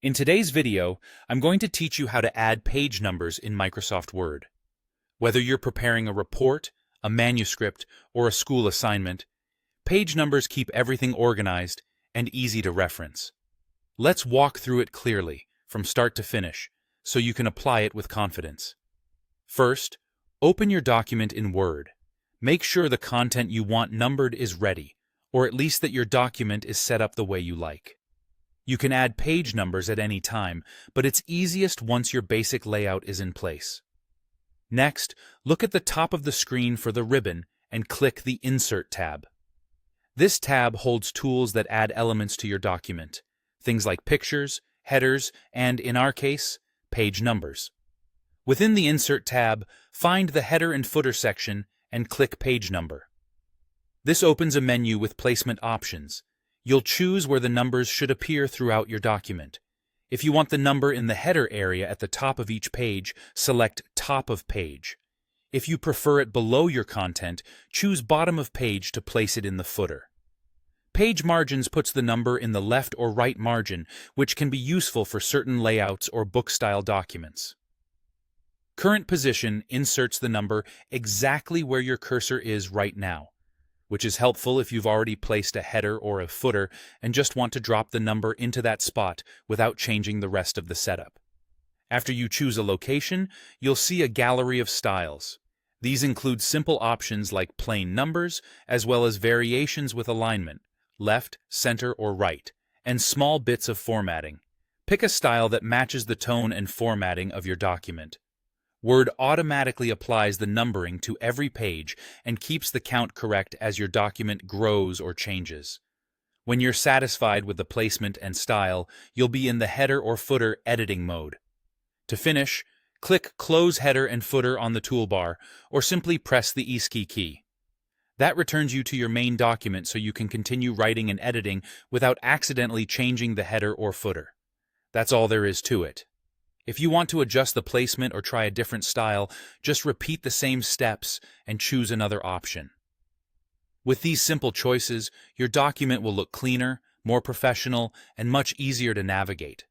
In today's video, I'm going to teach you how to add page numbers in Microsoft Word. Whether you're preparing a report, a manuscript, or a school assignment, page numbers keep everything organized and easy to reference. Let's walk through it clearly, from start to finish, so you can apply it with confidence. First, open your document in Word. Make sure the content you want numbered is ready, or at least that your document is set up the way you like. You can add page numbers at any time, but it's easiest once your basic layout is in place. Next, look at the top of the screen for the ribbon and click the Insert tab. This tab holds tools that add elements to your document, things like pictures, headers, and, in our case, page numbers. Within the Insert tab, find the Header and Footer section and click Page Number. This opens a menu with placement options. You'll choose where the numbers should appear throughout your document. If you want the number in the header area at the top of each page, select Top of Page. If you prefer it below your content, choose Bottom of Page to place it in the footer. Page Margins puts the number in the left or right margin, which can be useful for certain layouts or book-style documents. Current Position inserts the number exactly where your cursor is right now, which is helpful if you've already placed a header or a footer and just want to drop the number into that spot without changing the rest of the setup. After you choose a location, you'll see a gallery of styles. These include simple options like plain numbers, as well as variations with alignment, left, center, or right, and small bits of formatting. Pick a style that matches the tone and formatting of your document. Word automatically applies the numbering to every page and keeps the count correct as your document grows or changes. When you're satisfied with the placement and style, you'll be in the header or footer editing mode. To finish, click Close Header and Footer on the toolbar, or simply press the Escape key. That returns you to your main document so you can continue writing and editing without accidentally changing the header or footer. That's all there is to it. If you want to adjust the placement or try a different style, just repeat the same steps and choose another option. With these simple choices, your document will look cleaner, more professional, and much easier to navigate.